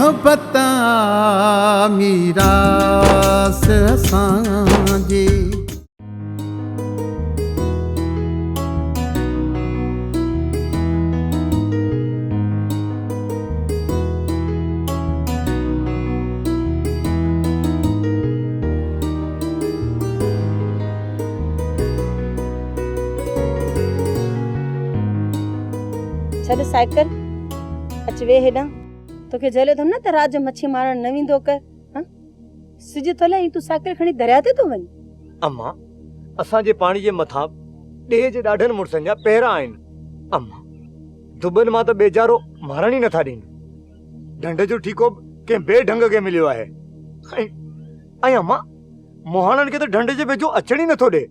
मोहब्बत मीरास असांजे। छॾ साइकिल अच वे हेॾां तोखे झले थो न त रात जो मच्छी मारण न वेंदो कर। हाँ सिज तो ले तू साइकिल खणी दरिया ते तो वञ। अम्मा असांजे पाणी जे मथां ॾेह जे ॾाढनि मुड़सनि जा पहिरा आहिनि। अम्मा दुबन मां त बेचारो मारण ई नथा ॾियनि। ढंढ जो ठीको कंहिं ॿिए ढंग खे मिलियो आहे। ऐं अम्मा मोहाणनि खे त ढंढ जे वेझो अचण ई नथो ॾे।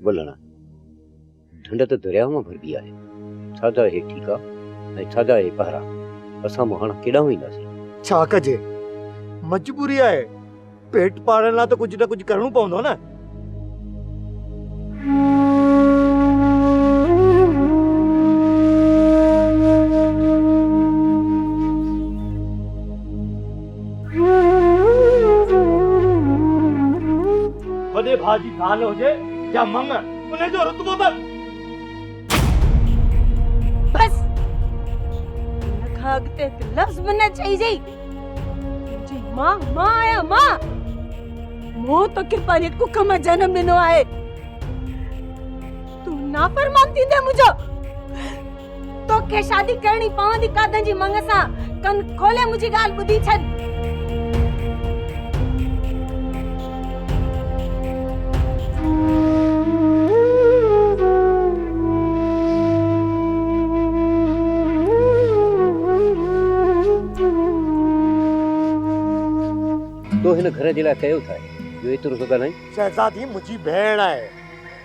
बोलणा ढंढ त दरिया मां भरबी आहे। छाजा हे ठीका ऐं छाजा हे पहिरा असां मोहाणा केॾां वेंदासीं? छा कजे मजबूरी आहे। पेट पालण लाइ त कुझु न कुझु करणो पवंदो न। वॾे भाउ जी ज़ाल हुजे या मंग उनजो रुतबो त बस नखा अॻिते लफ़्ज़ बि न चइजाई। तुंहिंजी मां आहियां मां। मूं तोखे पंहिंजे कुख मां जनम ॾिनो आहे। तूं नाफ़रमान थींदे मुंहिंजो। तोखे शादी करणी पवंदी कादन जी मंग सां। कन खोले मुंहिंजी ॻाल्हि ॿुधी छॾ। तो हिन घर जे लाइ कयो था जो एतिरो तो ॻाल्हाई। शहज़ादी मुंहिंजी भेण आहे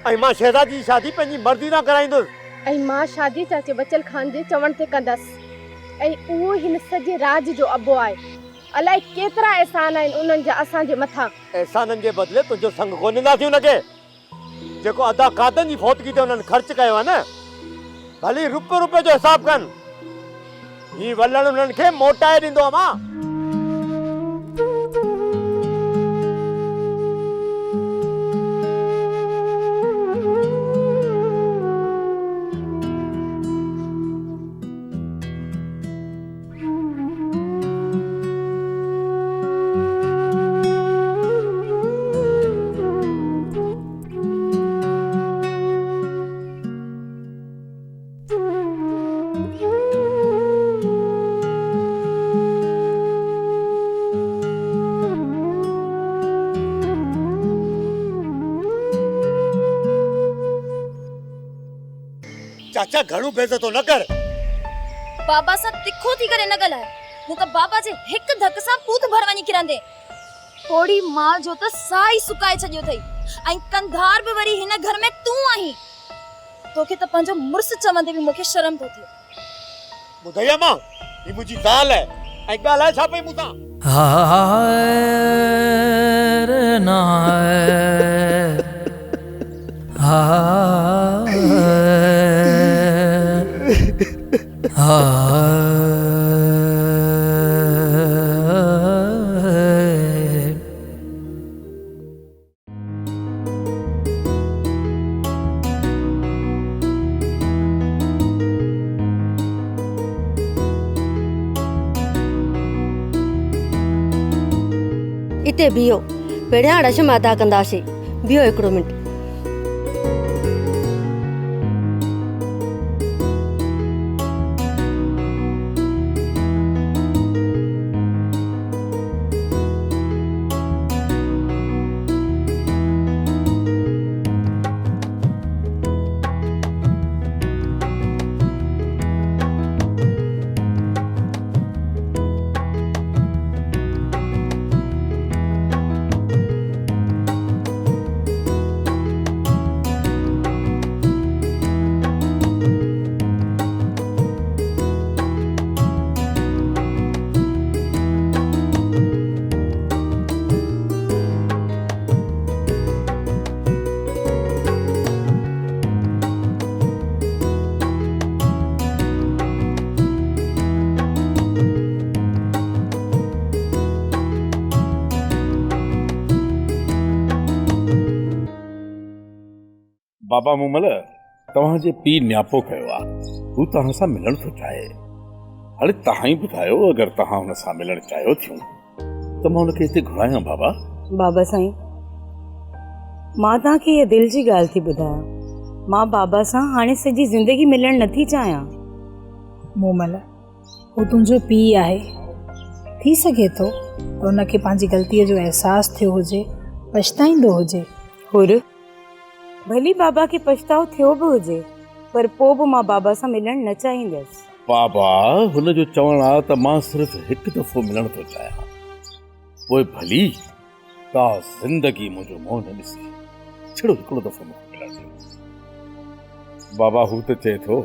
ऐं मां शहज़ादी जी शादी पंहिंजी मर्ज़ी सां कराईंदुसि। ऐं मां शादी चाचे बचल खान जे चवण ते कंदसि। ऐं उहो हिन सॼे राज जो अबो आहे। अलाए केतिरा एहसान आहिनि उन्हनि जा असांजे मथां। एहसाननि जे बदिले तुंहिंजो संग कोन ॾींदासीं हुनखे जेको अदा कादन जी फौतगी ते हुननि ख़र्च कयो आहे न। भली रुपए जो हिसाब कनि। ही वलण हुननि खे मोटाए ॾींदो मां। चाचा घणो बेइज्जतो न कर। बाबा सां तिखो थी करे न ॻाल्हाए। न त बाबा जे हिक धक सां पूत भर वञी किरंदे। थोड़ी माल जो त साई सुकाए छॾियो अथई। ऐं कंधार बि वरी हिन घर में तूं आहीं। तोखे त पंहिंजो मुड़ुस चवंदे बि मूंखे शर्म थो थिए। ॿुधई मां ही मुंहिंजी ज़ाल आहे ऐं ॻाल्हाए छा पई मूंसां। इते बीहो पहिरियां रशम अदा कंदासीं। बीहो हिकिड़ो मिंट। बाबा मूमल तव्हांजे पी न्यापो कयो आहे, हू तव्हां सां मिलण थो चाहे। हाणे तव्हां ई ॿुधायो, अगरि तव्हां हुन सां मिलण चाहियो थियूं त मां हुनखे हिते घुरायां बाबा। बाबा साईं, मां तव्हांखे इहा दिलि जी ॻाल्हि थी ॿुधायां, मां बाबा सां हाणे सॼी ज़िंदगी मिलण नथी चाहियां। मूमल, हू तुंहिंजो पीउ आहे, थी सघे थो त हुनखे पंहिंजी ग़लतीअ जो अहसासु थियो हुजे, पछताईंदो हुजे। हुर भली बाबा खे पछताव थियो बि हुजे, पर पोइ बि मां बाबा सां मिलण न चाहींदसि। बाबा हुन जो चवणु आहे त मां सिर्फ़ु हिकु दफ़ो मिलण थो चाहियां, पोइ भली का ज़िंदगी मुंहिंजो मुंहुं न ॾिसे, छड़ो हिकिड़ो दफ़ो मूंखे मिलण ॾियो। बाबा हू त चए थो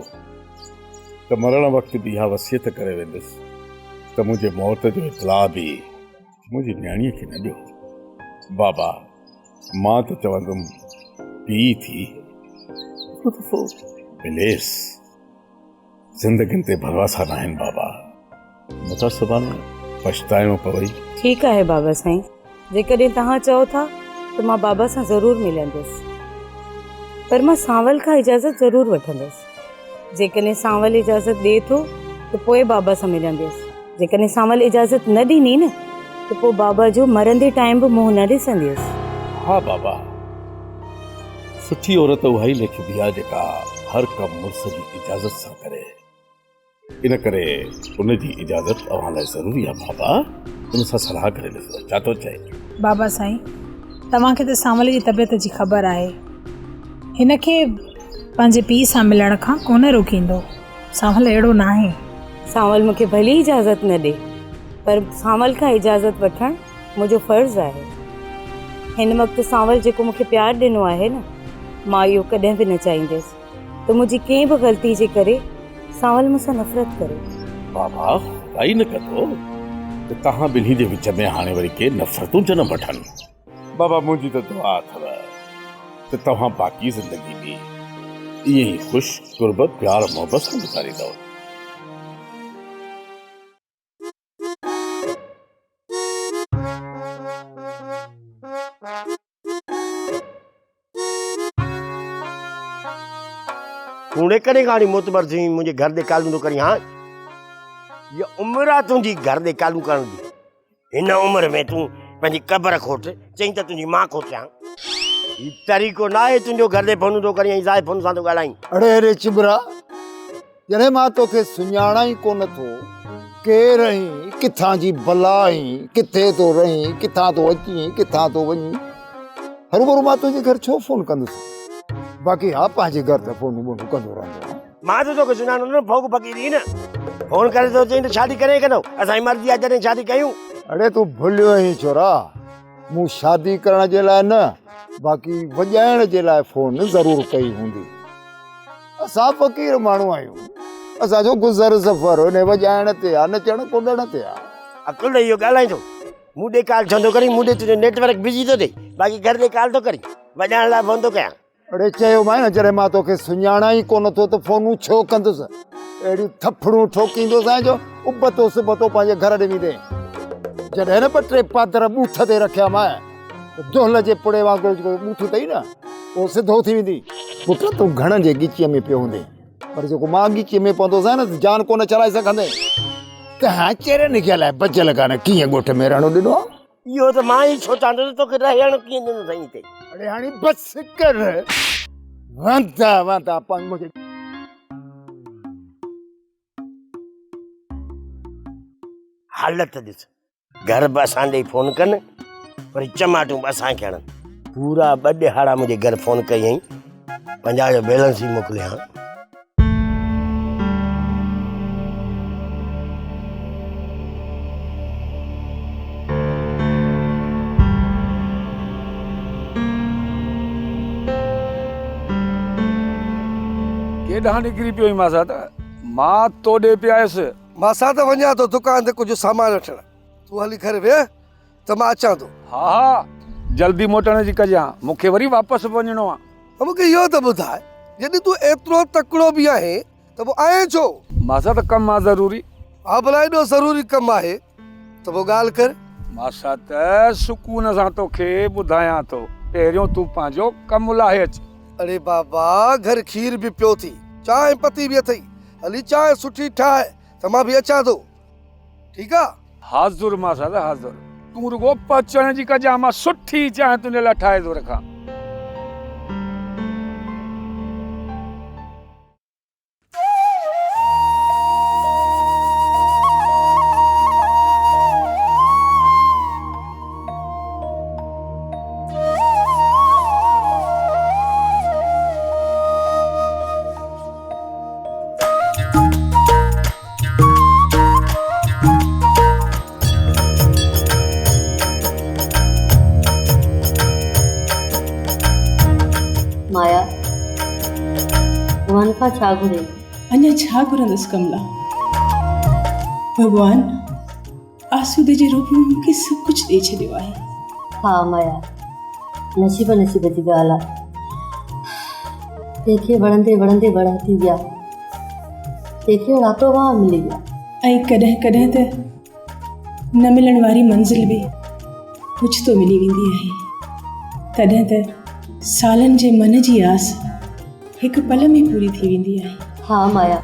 त मरण वक़्तु बि इहा वसियत करे वेंदुसि त मुंहिंजे मौत जो इतला बि मुंहिंजी न्याणीअ खे न ॾियो। बाबा मां त चवंदुमि पीउ थी हिकिड़ो दफ़ो मिलेसि, ज़िंदगियुनि ते भरोसा न आहिनि बाबा, नथा सुभाणे पछताइणो पवई। ठीकु आहे बाबा साईं, जेकॾहिं तव्हां चओ था त मां बाबा सां ज़रूरु मिलंदसि, पर मां सांवल खां इजाज़त ज़रूरु वठंदसि। जेकॾहिं सांवल इजाज़त ॾिए थो त पोइ बाबा सां मिलंदसि, जेकॾहिं सांवल इजाज़त न ॾिनी न त पोइ बाबा जो मरंदे टाइम बि मुंहुं न ॾिसंदसि। हा बाबा, सुठी औरत उहा ई लिखबी आहे जेका हर कमु मुड़ुस जी इजाज़त सां करे, इन करे उनजी इजाज़त अव्हां लाइ ज़रूरी आहे। बाबा उन सां सलाह करे ॾिसो छा थो चए। बाबा साईं, तव्हांखे त सांवल जी तबियत जी ख़बर आहे, हिनखे पंहिंजे पीउ सां मिलण खां कोन रोकींदो। सांवल अहिड़ो न आहे। सांवल मूंखे भली इजाज़त न ॾे, पर सांवल खां इजाज़त वठणु मुंहिंजो फ़र्ज़ु आहे। हिन वक़्तु सांवल जेको मूंखे प्यारु ॾिनो आहे न, मां इहो कॾहिं बि न चाहींदसि त मुंहिंजी कंहिं बि ग़लती जे करे सांवल मूंसां नफ़रत करे। बाबा खुदाई न कंदो त तव्हां ॿिन्ही जे विच में हाणे वरी के नफ़रतूं ज न वठनि। बाबा मुंहिंजी त दुआ अथव त तव्हां बाक़ी ज़िंदगी बि ईअं ई ख़ुशि गुरबत प्यार मोहबत सां गुज़ारींदव। कूड़े करे गाड़ी मोतबर थी मुझे घर दे कालू तो करी। हाँ ये उम्र आ तुझी घर दे कालू करण दी। इन उम्र में तू पंहिंजी कबर खोट चई त तुझी मां खोटियां। ई तरीक़ो ना है तुझो घर दे फोन तो करी जाए फोन सां तो ॻाल्हाई। अड़े अरे चिबरा, जॾहिं मां तोखे सुञाणा ई कोन थो, केर आहीं, किथां जी बला आहीं, किथे तो रहीं, किथां तो अची, किथां तो वञी, हरूभरू मां तुंहिंजे घर छो फोन कंदुसि। बाक़ी हा पंहिंजे घर त फोन वोन कंदो रहंदो। मां तो तोखे सुञाणो न, फोग फ़क़ीरी न। फोन करे तो चई त शादी करे कंदो, असांजी मर्ज़ी आहे जॾहिं शादी कयूं। अड़े तूं भुलियो आहीं छोरा, मूं शादी करण जे लाइ न, बाक़ी वॼाइण जे लाइ फोन ज़रूरु कई हूंदी। असां फ़क़ीर माण्हू आहियूं, असांजो गुज़र सफ़र हुन वॼाइण ते आहे, नचण कुॾण ते आहे। अकुल इहो ॻाल्हाईंदो मूं ॾे काल छंदो करी, मूं ॾे तुंहिंजो नेटवर्क बिज़ी थो थिए, बाक़ी घर ॾे काल थो करी, वॼाइण लाइ फोन थो कयां। अड़े चयोमांइ न, जॾहिं मां तोखे सुञाणा ई कोन थो त फोनूं छो कंदुसि। अहिड़ियूं थपड़ूं ठोकींदुसि ऐं जो उबतो सिबतो पंहिंजे घर ॾे वेंदे। जॾहिं न ॿ टे पादर ॿूठ ते रखिया मां, दोहल जे पुड़े वांगुरु जेको ॿूठ अथई न, उहो सिधो थी वेंदी। पुट तूं घणनि जे ॻीचीअ में पियो हूंदे, पर जेको मां ॻीचीअ में पवंदोसि न त जान कोन चलाए सघंदे। तव्हां चेरे निकियल आहे बचियल कान, कीअं ॻोठ में रहणो ॾिनो आहे। इहो त मां ई सोचां थो त तोखे रहण कीअं ॾिनो अथई हिते। अड़े हाणे बसि कर, वांदा वांदा मूंखे हालत ॾिस। घर बि असां ॾे फोन कनि, पर चमाटूं बि असांखे हणनि। पूरा 2 ॾिहाड़ा मुंहिंजे घर फोन कई आई, 50 जो बैलेंस ई मोकिलियां। केॾांहुं निकिरी पियो मां त मां तोॾे पिया आयुसि। मां त वञा थो दुकान ते कुझु सामान वठण, तूं हली करे वेह त मां अचां थो। हा हा, जल्दी मोटण जी कजां, मूंखे वरी वापसि वञिणो आहे। मूंखे इहो त ॿुधाए, जॾहिं तूं एतिरो तकिड़ो बि आहे त पोइ आएं छो? मां त कमु आहे ज़रूरी। हा भला एॾो ज़रूरी कमु आहे त पोइ ॻाल्हि कर। मां त सुकून सां तोखे ॿुधायां थो, पहिरियों तूं पंहिंजो कमु लाहे अच। अरे बाबा घर खीर भी पियो थी, चांहि पती भी अथई। हली चांहि सुठी ठाहे त मां बि अचां थो, ठीकु आहे? हाज़ुर मां सादा हाज़ुर। तूं रुगो पचण जी कजा, मां सुठी चांहि तुंहिंजे लाइ ठाहे थो रखां। माया भगवान खां छा घुरे? अञा छा घुरंदसि कमला? भगवान आसूदे जे रूप में मूंखे सभु कुझु ॾेई छॾियो आहे। हा माया, नसीब नसीब जी ॻाल्हि आहे। तंहिंखे वणंदे वणंदे वण थी विया, तंहिंखे रातो वाह मिली विया। ऐं कॾहिं कॾहिं त न मिलण वारी मंज़िल बि कुझु तो मिली वेंदी आहे। तॾहिं त सालनि जे मन जी आस हिकु पल में पूरी थी वेंदी आहे। हा माया,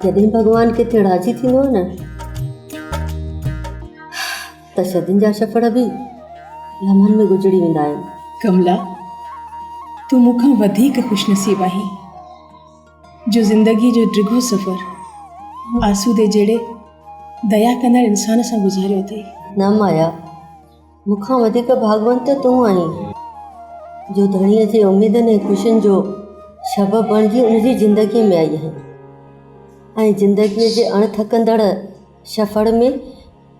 जॾहिं भॻवान किथे राज़ी थींदो आहे न, त शदियुनि जा सफ़र बि लम्हनि में गुज़री वेंदा आहिनि। कमला, तूं मूंखां वधीक ख़ुशनसीब आहीं जो ज़िंदगी जो डिघो सफ़र आसूदे जहिड़े दया कंदड़ इंसान सां गुज़ारियो अथई। न माया, मूंखां वधीक भागवंत तूं आहीं जो धणीअ जे उमेदनि ऐं ख़ुशियुनि जो सबबु बणिजी उनजी ज़िंदगीअ में आई आहे ऐं ज़िंदगीअ जे अणथकंदड़ सफ़र में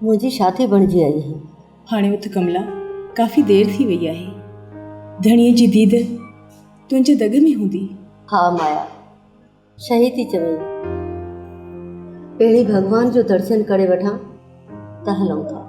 मुंहिंजी साथी बणिजी आई आहे। हाणे उथ कमला, काफ़ी देरि थी वई आहे। धणीअ जी दीद तुंहिंजे दग में हूंदी। हा माया, सही थी चवे। पहिरीं भॻवान जो दर्शन करे वठां त हलूं था।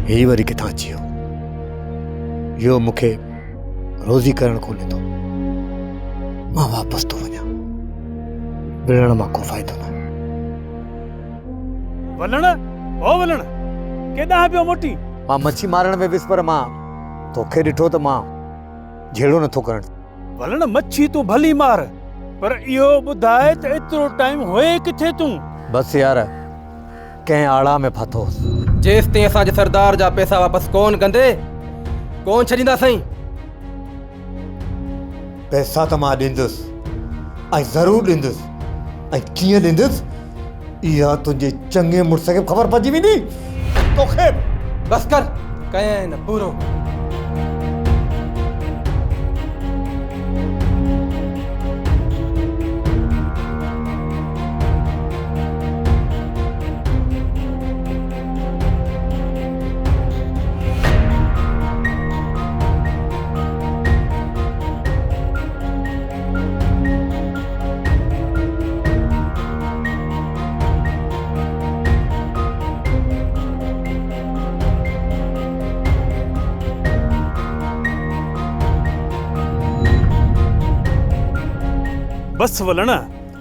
ही वरी किथां अची वियो? इहो मूंखे रोज़ी करणु कोन्हे थो। मां वापसि थो वञा, विढ़ण मां को फ़ाइदो न। वलण ओ वलण केॾांहुं पियो मोटी? मां मच्छी मारण में वियुसि, पर मां तोखे ॾिठो त मां झेड़ो नथो करणु। वलण मच्छी तूं भली मार, पर इहो ॿुधाए त एतिरो टाइम होए किथे तूं? बसि यार, कंहिं आड़ा में फाथो हुउसि। जेसि ताईं असांजे सरदार जा पैसा वापसि कोन कंदे कोन छॾींदा साईं। पैसा त मां ॾींदुसि ऐं ज़रूरु ॾींदुसि, ऐं कीअं ॾींदुसि इहा तुंहिंजे चङे मुड़ुस खे ख़बर पइजी वेंदी। तोखे बसि कर, कयं न पूरो। बस वलण,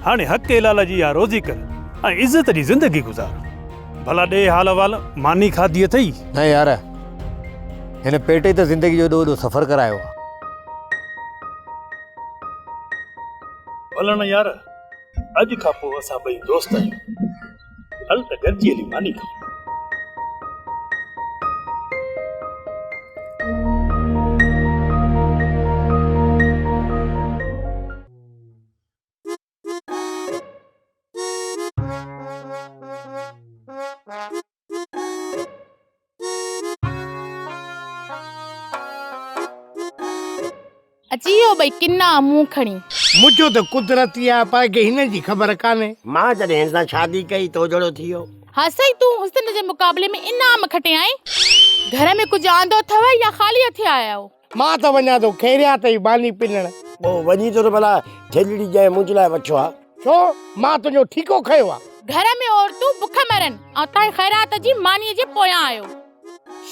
हाणे हक़ लाल जी या रोज़ी कर ऐं इज़त जी ज़िंदगी गुज़ार। भला ॾे हाल वाल मानी खाधी अथई? न यार, हिन पेट ई त ज़िंदगी जो ॾोॾो सफ़र करायो आहे। वलण यार, अॼु खां पोइ असां ॿई दोस्त आहियूं। हल त गॾिजी हली मानी खाऊं। अची वियो भई किना मुंहुं खणी। मुझो तो कुदरती आहे पर के हिन जी ख़बर कान्हे। मां जॾहिं हिन सां शादी कई तो जहिड़ो थी वियो। हाँ सही, तूं हुस्न जे मुकाबले में इनाम खटे आए। घर में कुछ आंदो अथव या ख़ाली हथी आया हो? मां त वञा थो खेरिया तई बानी पिनण। पोइ वञी तो भला थेलड़ी जाए मुंहिंजे लाइ वठो आहे। छो मां तुंहिंजो ठीको खयो आहे। घर में औरतूं बुख मरन ऐं तव्हां ख़ैरात जी मानीअ जे पोयां आयो।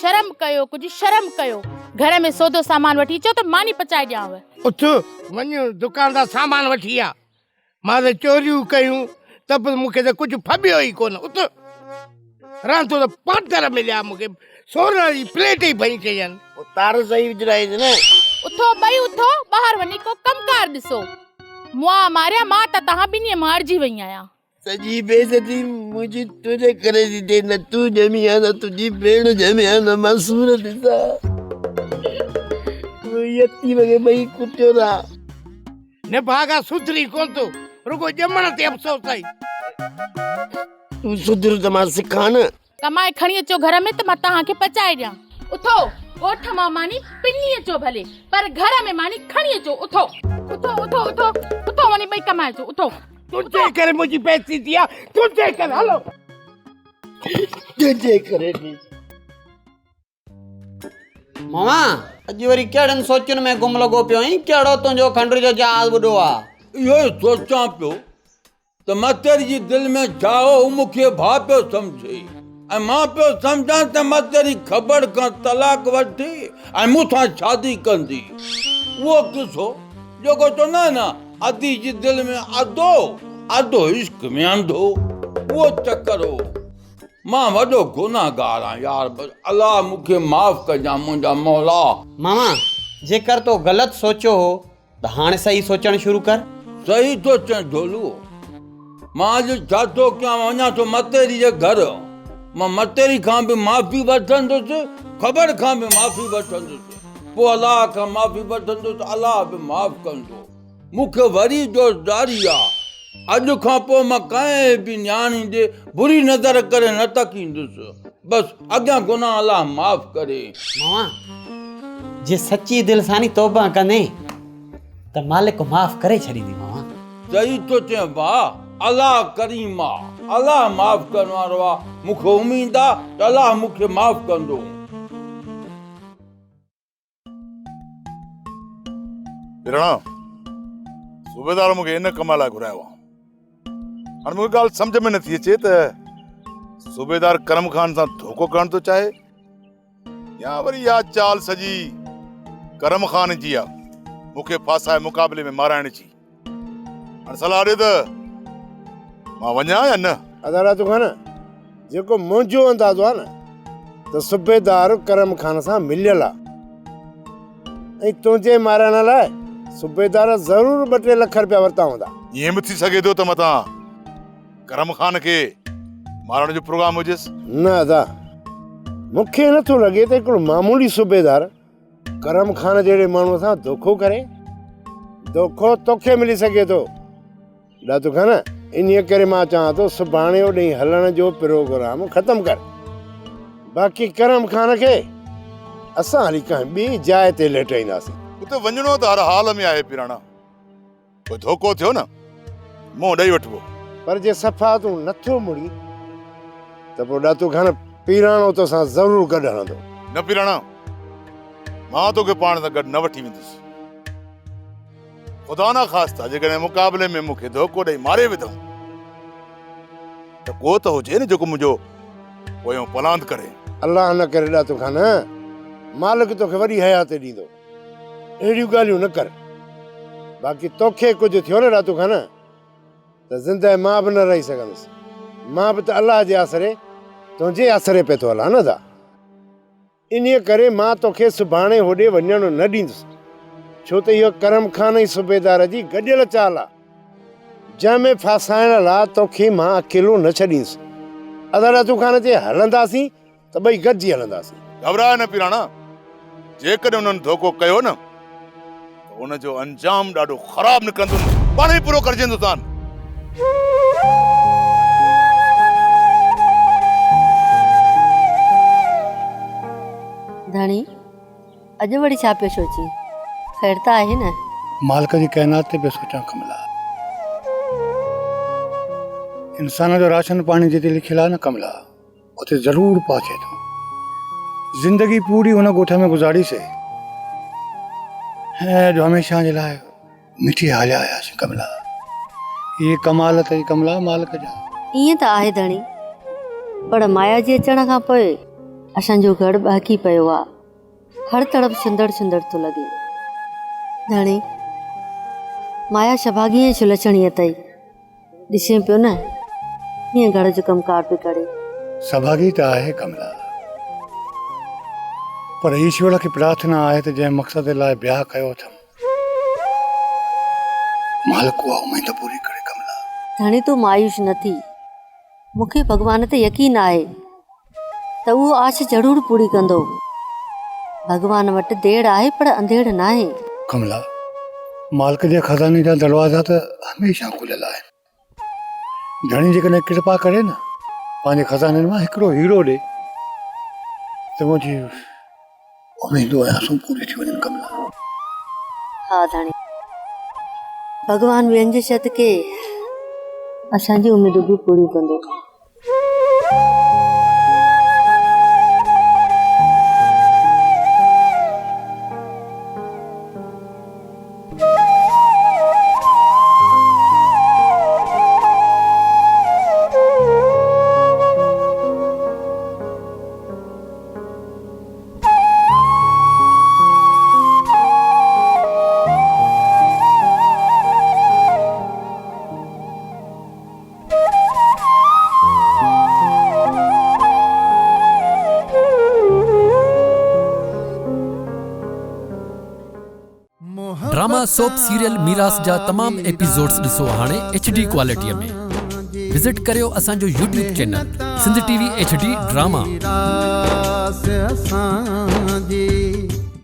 शर्म कयो, कुछ शर्म कयो। घर में सौदो सामान वठी अचो त मानी पचाए ॾियांव। उथ वञ दुकानदार सामान वठी आ। मां त चोरियूं कयूं त बि मूंखे त कुझु फबियो ई कोन। उथ रांधो त पाटर मिलिया मूंखे, सोन जी प्लेट ई भई कयनि। तार सही विझराई न। उथो भई उथो, ॿाहिरि वञी को कमकार ॾिसो। मुआ मारिया मां त तव्हां ॿिन्ही मारजी वई आहियां। सॼी बेइज्जती मुंहिंजी तुंहिंजे करे थी थिए। न तूं ॼमी आहे न तुंहिंजी भेण ॼमी आहे न मां सूरत ॾिसां। यती वगे ॿई कुटियो था। न भागा सुधरी कोन तो, रुगो ॼमण ते अफ़सोस अथई। तूं सुधर त मां सिखां न। कमाए खणी अचो घर में त मां तव्हांखे पचाए ॾियां। उथो, ॻोठ मां मानी पिनी अचो भले, पर घर में मानी खणी अचो। उथो उथो उथो उथो उथो वञी ॿई कमाए अचो। उथो। तुंहिंजे करे मुंहिंजी बेइज्जती थी आहे, तुंहिंजे करे। हलो तुंहिंजे करे मामा अॼु वरी कहिड़नि सोचनि में गुम लॻो पियो आहीं? कहिड़ो तुंहिंजो खंड जो जहाज़ ॿुॾो आहे? इहो ई सोचां पियो त मतेरी जी दिलि में छा हो मूंखे भाउ पियो सम्झे, ऐं मां पियो सम्झां त मतेरी ख़बर खां तलाक वठी ऐं मूंसां शादी कंदी। उहो किसो जेको चवंदा आहिनि न, अधी जी दिलि में अधो, अधो इश्क में अंधो, उहो चकर हो। मां वॾो गुनाहगार आहियां यार, बस अलाह मूंखे माफ़ कजां मुंहिंजा मौला। मामा जेकर तो ग़लति सोचियो हो त हाणे सही सोचणु शुरू कर। सही तो चएं ढोलू। मां अॼु छा थो कयां, वञा थो मतेरी जे घर। मां मतेरी खां बि माफ़ी वठंदुसि, ख़बर खां बि माफ़ी वठंदुसि, पोइ अलाह खां माफ़ी वठंदुसि, अलाह बि माफ़ कंदो। मूंखे वरी जो जारी आहे, अॼु खां पोइ मां कंहिं बि न्याणी ॾे बुरी नज़र करे न तकींदुसि। बसि अॻियां गुनाह अलाह माफ़ करे। मामा जे सची दिलि सां नी तौबा कंदे त मालिक माफ़ करे छॾींदी। मामा सही तो चएं भाउ, अलाह करीम आहे, अलाह माफ़ करण वारो आहे। मूंखे उमीद आहे त अलाह मूंखे माफ़ कंदो। सूबेदार मूंखे इन कम लाइ घुरायो आहे। हाणे मूंखे ॻाल्हि सम्झ में नथी अचे त सूबेदार करम खान सां धोखो करण थो चाहे या वरी इहा चाल सॼी करम खान जी आहे, मूंखे फासाए मुक़ाबले में माराइण जी। हाणे सलाह ॾे त मां वञा या न? अदालत खान जेको मुंहिंजो अंदाज़ो आहे न त सूबेदार करम खान सां मिलियल आहे, ऐं तुंहिंजे मारण लाइ सूबेदार ज़रूर 2-3 लख रुपया वरिता हूंदा। ईअं बि थी सघे थो त मथां करम खान खे मारण जो प्रोग्राम हुजेसि। न अदा, मूंखे नथो लॻे त हिकिड़ो मामूली सूबेदार करम खान जहिड़े माण्हूअ सां धोखो करे। धोखो तोखे मिली सघे थो ॾातो खान, इन्हीअ करे मां चवां थो सुभाणे ओॾे हलण जो प्रोग्राम ख़तमु कर। बाक़ी करम खान खे असां हली कंहिं ॿी जाइ ते लेटाईंदासीं। उते वञणो त हर हाल में आहे पिराणा, कोई धोखो थियो न मुंहुं ॾेई वठिबो। पर जे सफ़ा तूं नथो मुड़ी त पोइ ॾातो खान पिराणो तोसां ज़रूरु गॾु हलंदो। न पिराणा, मां तोखे पाण सां गॾु न वठी वेंदुसि। ख़ुदा ना ख़ास्ता जेकॾहिं मुक़ाबले में मूंखे धोखो ॾेई मारे विधऊं त को त हुजे न जेको मुंहिंजो पोयों पलांद करे। अलाह न करे ॾातो खान, मालिक तोखे वरी हयात ॾींदो। अहिड़ियूं ॻाल्हियूं न कर। बाक़ी तोखे कुझु थियो न ॾातो खान त ज़िंदगी मां बि न रही सघंदुसि। मां बि त अलाह जे आसरे तुंहिंजे आसरे पे थो हलां न दा। इन्हीअ करे मां तोखे सुभाणे होॾे वञणु न ॾींदुसि, छो त इहो करम खान ई सूबेदार जी गॾियल चाल आहे, जंहिंमें फासाइण लाइ तोखे मां अकेलो न छॾींदुसि। अदालतूं खान ते हलंदासीं त ॿई गॾिजी हलंदासीं। घबराए न पिराणा, जेकॾहिं उन्हनि धोखो कयो न त उनजो अंजाम ॾाढो ख़राबु निकिरंदो, पाण ई पूरो करजो हिंदुस्तान। धणी अॼु वरी छा पियो सोची? ख़ैर त आहे न। मालिक जी काइनात ते पियो सोचां कमला। इंसान जो राशन पानी जिते लिखियल आहे न कमला, उते ज़रूर पहुचे थो। ज़िंदगी पूरी हुन ॻोठ में गुज़ारीसीं ऐं जो हमेशह जे लाइ मिठी हलिया आयासीं कमला। ये कमाल अथई कमला मालिक जा। ईअं त आहे धणी, पर माया जे अचण खां पोइ असांजो घर बहकी पियो आहे। हर तरफ़ सुंदर सुंदर थो लॻे। धणी, माया शभागीअ जी सुलक्षणी अथई। ॾिसे पियो न कीअं घर जो कमकार पई करे। सभागी त आहे कमला, पर ईश्वर खे प्रार्थना आहे त जंहिं मक़सद लाइ ब्याह कयो अथमि मालिक उहा उमेद पूरी करे कमला। धणी तूं मायूस न थी। मूंखे भॻवान ते यकीन आहे त उहो आश ज़रूर पूरी कंदो। भॻवान वटि देर आहे पर अंधेर न आहे। कमला, मालिक जे खज़ाने जा दरवाज़ा त हमेशह खुलियल आहिनि। धणी जेकॾहिं कृपा करे न पंहिंजे खज़ाने मां हिकिड़ो हीरो ॾे त मुंहिंजी उमेदूं ऐं आसूं पूरी थी वञनि कमला। हा धणी, भॻवान ॿियनि जे सदके असांजी उमेदूं बि पूरी कंदो। ड्रामा सोप सीरियल मीरास जा तमाम एपिसोड्स ॾिसो हाणे HD क्वालिटीअ में। विज़िट करियो असांजो YouTube channel Sindh TV HD drama.